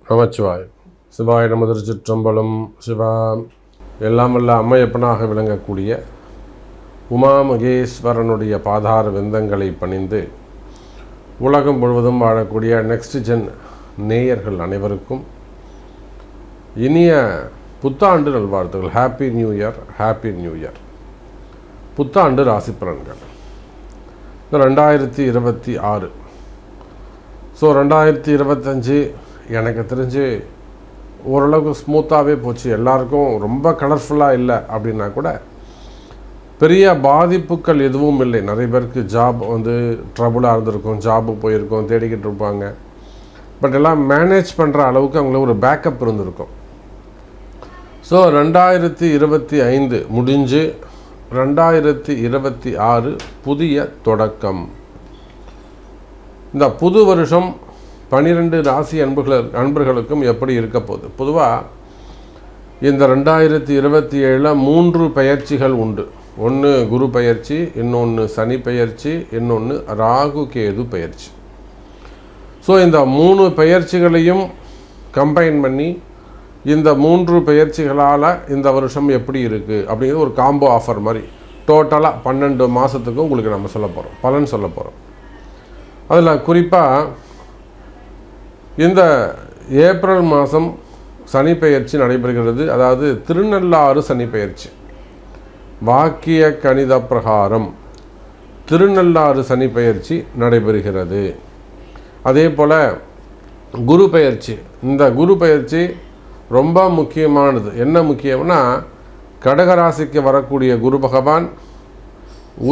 நமச்சிவாய். சிவாய நமது திருச்சிற்றம்பலம். சிவா எல்லாம் வல்ல அம்மையப்பனாக விளங்கக்கூடிய உமா மகேஸ்வரனுடைய பாதார விந்தங்களை பணிந்து உலகம் முழுவதும் வாழக்கூடிய நெக்ஸ்ட் ஜென் நேயர்கள் அனைவருக்கும் இனிய புத்தாண்டு நல்வாழ்த்துக்கள். Happy new year, happy new year. புத்தாண்டு ராசி பலன்கள் 2026. ஸோ 2025 எனக்கு தெரிஞ்சு ஓரளவுக்கு ஸ்மூத்தாகவே போச்சு. எல்லாருக்கும் ரொம்ப கலர்ஃபுல்லாக இல்லை அப்படின்னா கூட பெரிய பாதிப்புகள் எதுவும் இல்லை. நிறைய பேருக்கு ஜாப் ட்ரபுளாக இருந்திருக்கும், ஜாபு போயிருக்கோம், தேடிக்கிட்டு இருப்பாங்க. பட் எல்லாம் மேனேஜ் பண்ணுற அளவுக்கு அவங்களுக்கு ஒரு பேக்கப் இருந்திருக்கும். ஸோ 2025 முடிஞ்சு 2026 புதிய தொடக்கம். இந்த புது வருஷம் 12 ராசி அன்பர்களுக்கும் எப்படி இருக்க போகுது? பொதுவாக இந்த 2027 3 பெயர்ச்சிகள் உண்டு. ஒன்று குரு பெயர்ச்சி, இன்னொன்று சனி பெயர்ச்சி, இன்னொன்று ராகு கேது பெயர்ச்சி. ஸோ இந்த 3 பெயர்ச்சிகளையும் கம்பைன் பண்ணி இந்த 3 பெயர்ச்சிகளால் இந்த வருஷம் எப்படி இருக்குது அப்படிங்கிறது ஒரு காம்போ ஆஃபர் மாதிரி டோட்டலாக 12 மாதத்துக்கும் உங்களுக்கு நம்ம சொல்ல போகிறோம், பலன் சொல்ல போகிறோம். அதில் குறிப்பாக இந்த ஏப்ரல் மாதம் சனி பெயர்ச்சி நடைபெறுகிறது. அதாவது திருநள்ளாறு சனி பெயர்ச்சி. வாக்கிய கணித பிரகாரம் திருநள்ளாறு சனி பெயர்ச்சி நடைபெறுகிறது. அதே போல் குரு பெயர்ச்சி. இந்த குரு பெயர்ச்சி ரொம்ப முக்கியமானது. என்ன முக்கியம்னா, கடகராசிக்கு வரக்கூடிய குரு பகவான்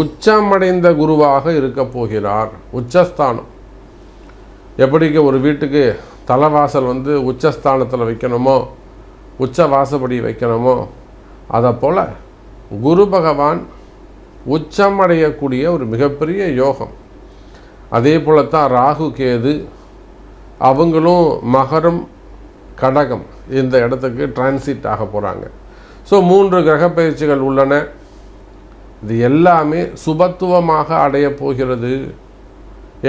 உச்சமடைந்த குருவாக இருக்க போகிறார். உச்சஸ்தானம். எப்படிக்கு ஒரு வீட்டுக்கு தலைவாசல் உச்சஸ்தானத்தில் வைக்கணுமோ, உச்ச வாசப்படி வைக்கணுமோ, அதை போல் குரு பகவான் உச்சமடையக்கூடிய ஒரு மிகப்பெரிய யோகம். அதே போல தான் ராகு கேது, அவங்களும் மகரம் கடகம் இந்த இடத்துக்கு டிரான்சிட் ஆக போகிறாங்க. ஸோ 3 கிரக பயிற்சிகள் உள்ளன. இது எல்லாமே சுபத்துவமாக அடைய போகிறது.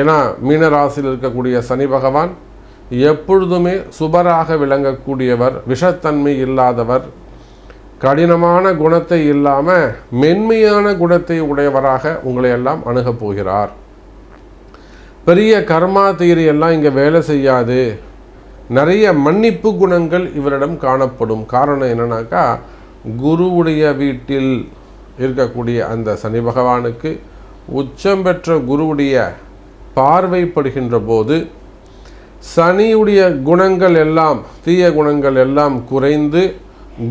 ஏன்னா மீனராசியில் இருக்கக்கூடிய சனி பகவான் எப்பொழுதுமே சுபராக விளங்கக்கூடியவர், விஷத்தன்மை இல்லாதவர், கடினமான குணத்தை இல்லாமல் மென்மையான குணத்தை உடையவராக உங்களை எல்லாம் அணுகப் போகிறார். பெரிய கர்மா தீரி எல்லாம் இங்கே வேலை செய்யாது. நிறைய மன்னிப்பு குணங்கள் இவரிடம் காணப்படும். காரணம் என்னன்னாக்கா, குருவுடைய வீட்டில் இருக்கக்கூடிய அந்த சனி பகவானுக்கு உச்சம் பெற்ற குருவுடைய பார்வைப்படுகின்ற போது சனியுடைய குணங்கள் எல்லாம், தீய குணங்கள் எல்லாம் குறைந்து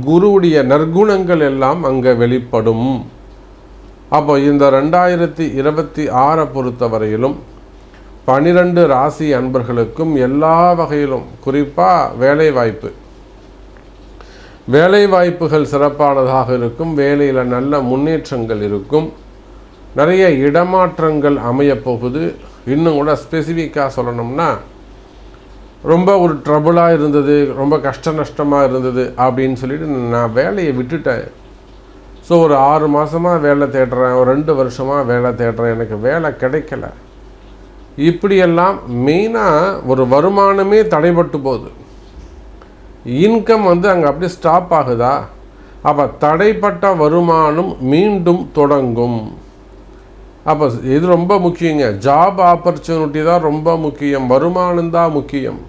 குருவுடைய நற்குணங்கள் எல்லாம் அங்கே வெளிப்படும். அப்போ இந்த 2026 பொறுத்தவரையிலும் 12 ராசி அன்பர்களுக்கும் எல்லா வகையிலும், குறிப்பாக வேலை வாய்ப்புகள் சிறப்பானதாக இருக்கும். வேலையில் நல்ல முன்னேற்றங்கள் இருக்கும். நிறைய இடமாற்றங்கள் அமையப்போகுது. இன்னும் கூட ஸ்பெசிஃபிக்காக சொல்லணும்னா, ரொம்ப ஒரு ட்ரபுளாக இருந்தது, ரொம்ப கஷ்ட நஷ்டமாக இருந்தது அப்படின்னு சொல்லிட்டு நான் வேலையை விட்டுட்டேன். ஸோ ஒரு 6 மாதமாக வேலை தேடுறேன், ஒரு 2 வருஷமாக வேலை தேடுறேன், எனக்கு வேலை கிடைக்கல. இப்படியெல்லாம் மெயினாக ஒரு வருமானமே தடைபட்டு போகுது. இன்கம் அங்கே அப்படியே ஸ்டாப் ஆகுதா? அப்போ தடைப்பட்ட வருமானம் மீண்டும் தொடங்கும். அப்போ இது ரொம்ப முக்கியங்க. ஜாப் ஆப்பர்ச்சுனிட்டி தான் ரொம்ப முக்கியம், வருமானம் தான் முக்கியம்.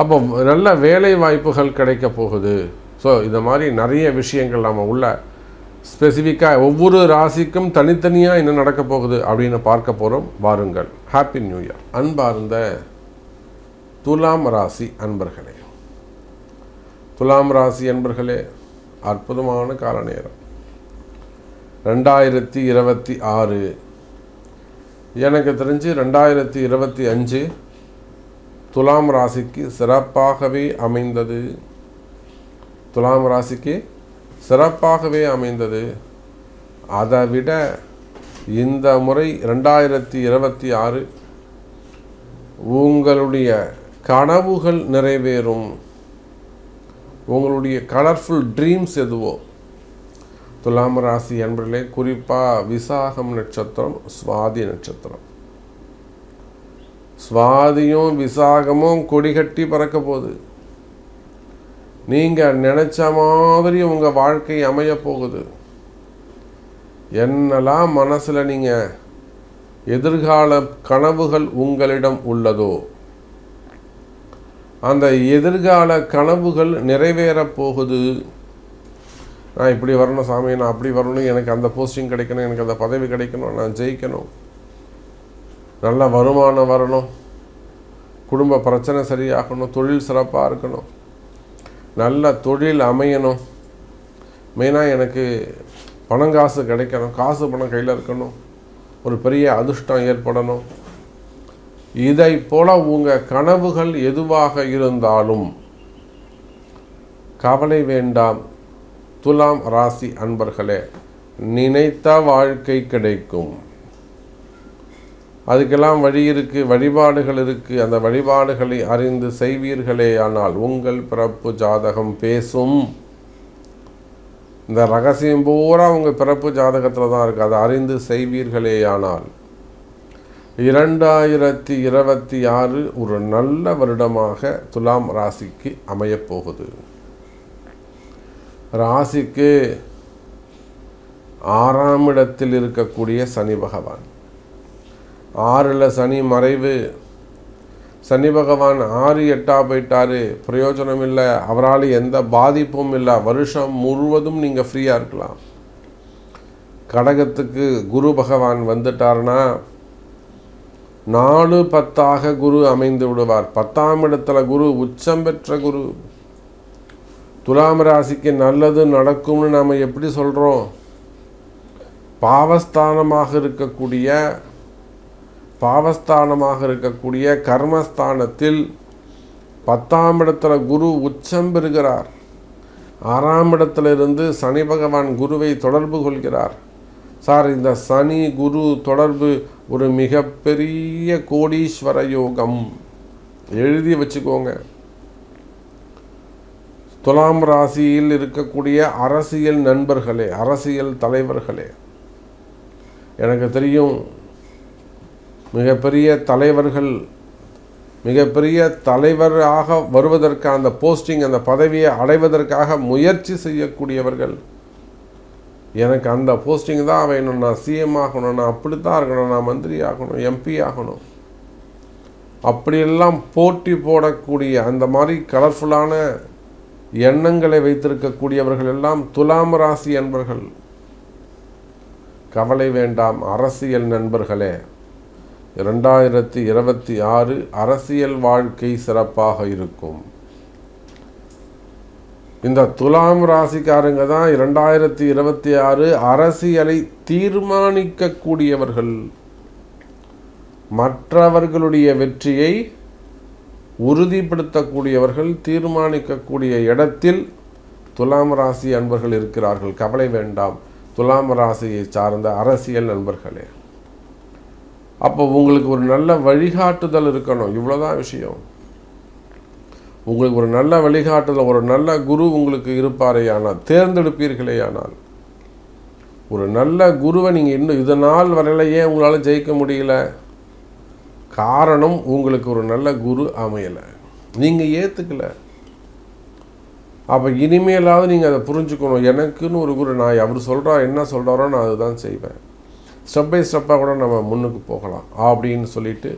அப்போ நல்ல வேலை வாய்ப்புகள் கிடைக்க போகுது. ஸோ இந்த மாதிரி நிறைய விஷயங்கள் நம்ம உள்ள ஸ்பெசிஃபிக்காக ஒவ்வொரு ராசிக்கும் தனித்தனியாக என்ன நடக்க போகுது அப்படின்னு பார்க்க போகிறோம். வாருங்கள். Happy new year. அன்பார்ந்த துலாம் ராசி அன்பர்களே, துலாம் ராசி அன்பர்களே, அற்புதமான கால நேரம் 2026. எனக்கு தெரிஞ்சு 2025 துலாம் ராசிக்கு சிறப்பாகவே அமைந்தது. துலாம் ராசிக்கு சிறப்பாகவே அமைந்தது. அதை விட இந்த முறை 2026 உங்களுடைய கனவுகள் நிறைவேறும். உங்களுடைய கலர்ஃபுல் ட்ரீம்ஸ் எதுவோ, துலாம் ராசி என்பதிலே குறிப்பாக விசாகம் நட்சத்திரம், சுவாதி நட்சத்திரம், சுவாதியும் விசாகமும் கொடி கட்டி பறக்க போகுது. நீங்கள் நினச்ச மாதிரி உங்கள் வாழ்க்கை அமைய போகுது. என்னெல்லாம் மனசில் நீங்கள் எதிர்கால கனவுகள் உங்களிடம் உள்ளதோ அந்த எதிர்கால கனவுகள் நிறைவேறப் போகுது. நான் இப்படி வரணும் சாமி, நான் அப்படி வரணும், எனக்கு அந்த போஸ்டிங் கிடைக்கணும், எனக்கு அந்த பதவி கிடைக்கணும், நான் ஜெயிக்கணும், நல்ல வருமானம் வரணும், குடும்ப பிரச்சனை சரியாகணும், தொழில் சிறப்பாக இருக்கணும், நல்ல தொழில் அமையணும், மெயினாக எனக்கு பணம் காசு கிடைக்கணும், காசு பணம் கையில் இருக்கணும், ஒரு பெரிய அதிர்ஷ்டம் ஏற்படணும். இதை போல உங்கள் கனவுகள் எதுவாக இருந்தாலும் கவலை வேண்டாம். துலாம் ராசி அன்பர்களே, நினைத்த வாழ்க்கை கிடைக்கும். அதுக்கெல்லாம் வழி இருக்குது, வழிபாடுகள் இருக்குது. அந்த வழிபாடுகளை அறிந்து செய்வீர்களே ஆனால் உங்கள் பிறப்பு ஜாதகம் பேசும். இந்த ரகசியம் பூரா உங்கள் பிறப்பு ஜாதகத்தில் தான் இருக்குது. அதை அறிந்து செய்வீர்களே ஆனால் 2026 ஒரு நல்ல வருடமாக துலாம் ராசிக்கு அமையப்போகுது. ராசிக்கு 6ஆம் இடத்தில் இருக்கக்கூடிய சனி பகவான், 6ல் சனி மறைவு. சனி பகவான் 6, 8 போயிட்டாரு, பிரயோஜனம் இல்லை, அவரால் எந்த பாதிப்பும் இல்லை, வருஷம் முழுவதும் நீங்கள் ஃப்ரீயாக இருக்கலாம். கடகத்துக்கு குரு பகவான் வந்துட்டார்னா 4, 10 குரு அமைந்து விடுவார். 10ஆம் இடத்துல குரு, உச்சம் பெற்ற குரு. துலாம் ராசிக்கு நல்லது நடக்கும்னு நாம் எப்படி சொல்கிறோம்? பாவஸ்தானமாக இருக்கக்கூடிய கர்மஸ்தானத்தில் 10ஆம் இடத்துல குரு உச்சம் பெறுகிறார். 6ஆம் இடத்துல இருந்து சனி பகவான் குருவை தொடர்பு கொள்கிறார். சார், இந்த சனி குரு தொடர்பு ஒரு மிகப்பெரிய கோடீஸ்வர யோகம். எழுதி வச்சுக்கோங்க. துலாம் ராசியில் இருக்கக்கூடிய அரசியல் நண்பர்களே, அரசியல் தலைவர்களே, எனக்கு தெரியும் மிகப்பெரிய தலைவராக வருவதற்கு, அந்த போஸ்டிங், அந்த பதவியை அடைவதற்காக முயற்சி செய்யக்கூடியவர்கள். எனக்கு அந்த போஸ்டிங் தான் வேணும், நான் சிஎம் ஆகணும், நான் அப்படி தான் இருக்கணும், நான் மந்திரி ஆகணும், எம்பி ஆகணும், அப்படியெல்லாம் போட்டி போடக்கூடிய அந்த மாதிரி கலர்ஃபுல்லான எண்ணங்களை வைத்திருக்கக்கூடியவர்கள் எல்லாம் துலாம் ராசி என்பர்கள். கவலை வேண்டாம் அரசியல் நண்பர்களே. 2026 அரசியல் வாழ்க்கை சிறப்பாக இருக்கும். இந்த துலாம் ராசிக்காரங்க தான் 2026 அரசியலை தீர்மானிக்கக்கூடியவர்கள். மற்றவர்களுடைய வெற்றியை உறுதிப்படுத்தக்கூடியவர்கள், தீர்மானிக்கக்கூடிய இடத்தில் துலாம் ராசி அன்பர்கள் இருக்கிறார்கள். கவலை வேண்டாம் துலாம் ராசியை சார்ந்த அரசியல் நண்பர்களே. அப்போ உங்களுக்கு ஒரு நல்ல வழிகாட்டுதல் இருக்கணும். இவ்வளோதான் விஷயம். உங்களுக்கு ஒரு நல்ல வழிகாட்டுதல், ஒரு நல்ல குரு உங்களுக்கு இருப்பாரே ஆனால், தேர்ந்தெடுப்பீர்களே ஆனால், ஒரு நல்ல குருவை நீங்கள் இன்னும் இது நாள் வரையிலேயே உங்களால் ஜெயிக்க முடியல. காரணம், உங்களுக்கு ஒரு நல்ல குரு அமையலை, நீங்கள் ஏற்றுக்கலை. அப்போ இனிமேலாவது நீங்கள் அதை புரிஞ்சுக்கணும். எனக்குன்னு ஒரு குரு, நான் அவர் சொல்கிறார், என்ன சொல்கிறாரோ நான் அதுதான் செய்வேன், ஸ்டெப் பை ஸ்டெப்பாக கூட நம்ம முன்னுக்கு போகலாம் அப்படின்னு சொல்லிட்டு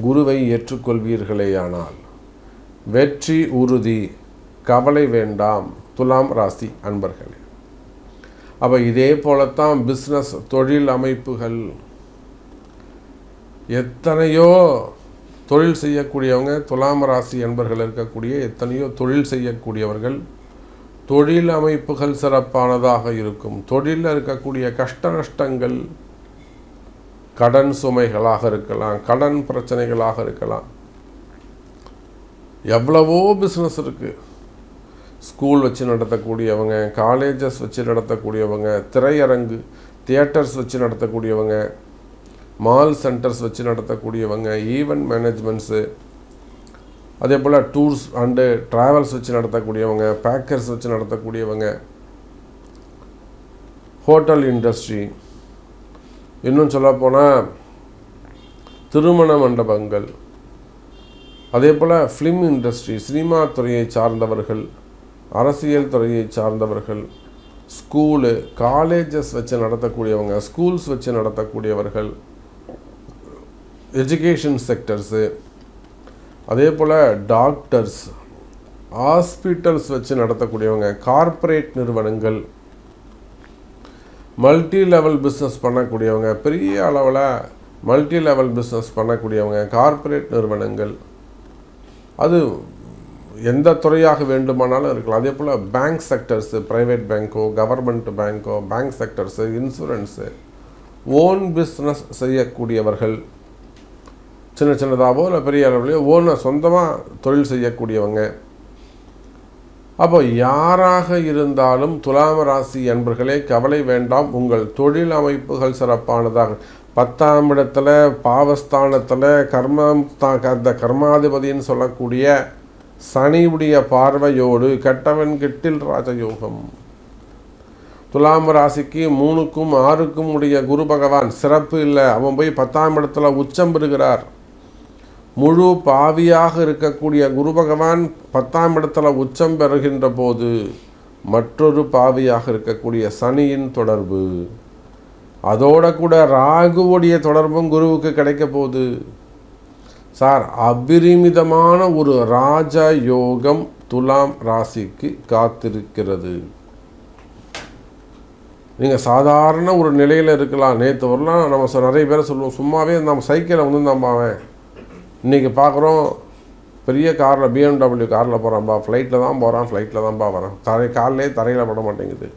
குருவை ஏற்றுக்கொள்வீர்களே ஆனால் வெற்றி உறுதி. கவலை வேண்டாம் துலாம் ராசி அன்பர்களே. அப்போ இதே போலத்தான் பிஸ்னஸ், தொழில் அமைப்புகள், எத்தனையோ தொழில் செய்யக்கூடியவங்க, துலாம் ராசி அன்பர்கள் இருக்கக்கூடிய எத்தனையோ தொழில் செய்யக்கூடியவர்கள், தொழில் அமைப்புகள் சிறப்பானதாக இருக்கும். தொழிலில் இருக்கக்கூடிய கஷ்ட நஷ்டங்கள், கடன் சுமைகளாக இருக்கலாம், கடன் பிரச்சனைகளாக இருக்கலாம், எவ்வளவோ பிஸ்னஸ் இருக்குது. ஸ்கூல் வச்சு நடத்தக்கூடியவங்க, காலேஜஸ் வச்சு நடத்தக்கூடியவங்க, திரையரங்கு, தியேட்டர்ஸ் வச்சு நடத்தக்கூடியவங்க, மால் சென்டர்ஸ் வச்சு நடத்தக்கூடியவங்க, ஈவெண்ட் மேனேஜ்மெண்ட்ஸு, அதே போல் டூர்ஸ் அண்டு ட்ராவல்ஸ் வச்சு நடத்தக்கூடியவங்க, பேக்கர்ஸ் வச்சு நடத்தக்கூடியவங்க, ஹோட்டல் இண்டஸ்ட்ரி, இன்னும் சொல்லப்போனால் திருமண மண்டபங்கள், அதே போல் ஃபிலிம் இண்டஸ்ட்ரி, சினிமா துறையை சார்ந்தவர்கள், அரசியல் துறையை சார்ந்தவர்கள், ஸ்கூலு, காலேஜஸ் வச்சு நடத்தக்கூடியவங்க, ஸ்கூல்ஸ் வச்சு நடத்தக்கூடியவர்கள், எஜுகேஷன் செக்டர்ஸு, அதே போல் டாக்டர்ஸ், ஹாஸ்பிட்டல்ஸ் வச்சு நடத்தக்கூடியவங்க, கார்ப்பரேட் நிறுவனங்கள், மல்டி லெவல் பிஸ்னஸ் பண்ணக்கூடியவங்க, பெரிய அளவில் மல்டி லெவல் பிஸ்னஸ் பண்ணக்கூடியவங்க, கார்ப்பரேட் நிறுவனங்கள், அது எந்த துறையாக வேண்டுமானாலும் இருக்கலாம். அதே போல் பேங்க் செக்டர்ஸு, ப்ரைவேட் பேங்க்கோ, கவர்மெண்ட் பேங்க்கோ, bank sectors, insurance, own business செய்யக்கூடியவர்கள், சின்ன சின்னதாகவோ இல்லை பெரிய அளவுலையோ ஓனாக சொந்தமாக தொழில் செய்யக்கூடியவங்க. அப்போ யாராக இருந்தாலும் துலாம் ராசி அன்பர்களே கவலை வேண்டாம். உங்கள் தொழில் அமைப்புகள் சிறப்பானதாக 10ஆம் இடத்துல பாவஸ்தானத்தில் அந்த கர்மாதிபதின்னு சொல்லக்கூடிய சனியுடைய பார்வையோடு கெட்டவன் கெட்டில் ராஜயோகம். துலாம் ராசிக்கு 3க்கும் 6க்கும் உடைய குரு பகவான் சிறப்பு இல்லை. அவன் போய் 10ஆம் இடத்துல உச்சம் பெறுகிறார். முழு பாவியாக இருக்கக்கூடிய குரு பகவான் 10ஆம் இடத்துல உச்சம் பெறுகின்ற போது மற்றொரு பாவியாக இருக்கக்கூடிய சனியின் தொடர்பு, அதோட கூட ராகுவுடைய தொடர்பும் குருவுக்கு கிடைக்க போகுது. சார், அபரிமிதமான ஒரு ராஜ யோகம் துலாம் ராசிக்கு காத்திருக்கிறது. நீங்கள் சாதாரண ஒரு நிலையில் இருக்கலாம். நேற்று வரலாம் நம்ம நிறைய பேரை சொல்லுவோம், சும்மாவே நம்ம சைக்கிளை வந்து நம்பாவேன், இன்றைக்கி பார்க்குறோம் பெரிய காரில் BMW காரில் போகிறான்பா, ஃப்ளைட்டில் தான் போகிறான், ஃப்ளைட்டில் தான்ப்பா வரான், காலிலே தரையில் பட மாட்டேங்குது.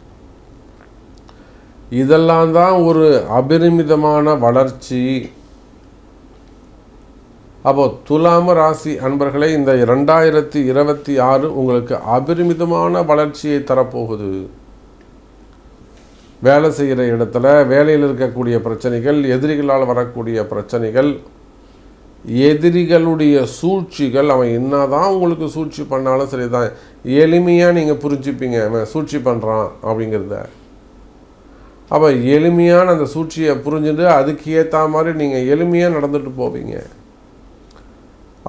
இதெல்லாம் தான் ஒரு அபரிமிதமான வளர்ச்சி. அப்போது துலாம் ராசி அன்பர்களே, இந்த 2026 உங்களுக்கு அபரிமிதமான வளர்ச்சியை தரப்போகுது. வேலை செய்கிற இடத்துல வேலையில் இருக்கக்கூடிய பிரச்சனைகள், எதிரிகளால் வரக்கூடிய பிரச்சனைகள், எதிரிகளுடைய சூழ்ச்சிகள், அவன் என்னதான் உங்களுக்கு சூழ்ச்சி பண்ணாலும் சரி தான், எளிமையாக நீங்கள் புரிஞ்சுப்பீங்க அவன் சூழ்ச்சி பண்ணுறான் அப்படிங்கிறத. அப்போ எளிமையான அந்த சூழ்ச்சியை புரிஞ்சுட்டு அதுக்கு ஏற்ற மாதிரி நீங்கள் எளிமையாக நடந்துட்டு போவீங்க.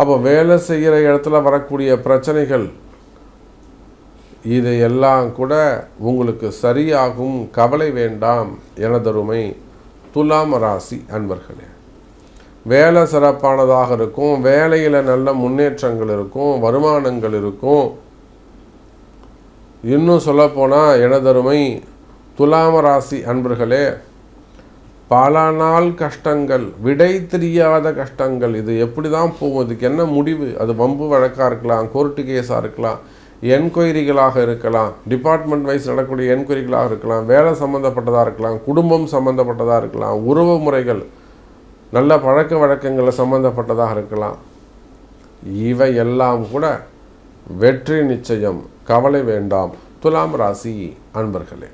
அப்போ வேலை செய்கிற இடத்துல வரக்கூடிய பிரச்சனைகள் இதையெல்லாம் கூட உங்களுக்கு சரியாகும். கவலை வேண்டாம் எனதருமை துலாம் ராசி அன்பர்களே. வேலை சிறப்பானதாக இருக்கும், வேலையில் நல்ல முன்னேற்றங்கள் இருக்கும், வருமானங்கள் இருக்கும். இன்னும் சொல்லப்போனால் எனதருமை துலாம் ராசி அன்பர்களே, பல நாள் கஷ்டங்கள், விடை தெரியாத கஷ்டங்கள், இது எப்படி தான் போகும், இதுக்கு என்ன முடிவு, அது வம்பு வழக்காக இருக்கலாம், கோர்ட்டு கேஸாக இருக்கலாம், என்கொயரிகளாக இருக்கலாம், டிபார்ட்மெண்ட் வைஸ் நடக்கக்கூடிய என்கொயரிகளாக இருக்கலாம், வேலை சம்மந்தப்பட்டதாக இருக்கலாம், குடும்பம் சம்மந்தப்பட்டதாக இருக்கலாம், உறவு முறைகள், நல்ல பழக்க வழக்கங்களை சம்மந்தப்பட்டதாக இருக்கலாம். இவை எல்லாம் கூட வெற்றி நிச்சயம். கவலை வேண்டாம் துலாம் ராசி அன்பர்களே.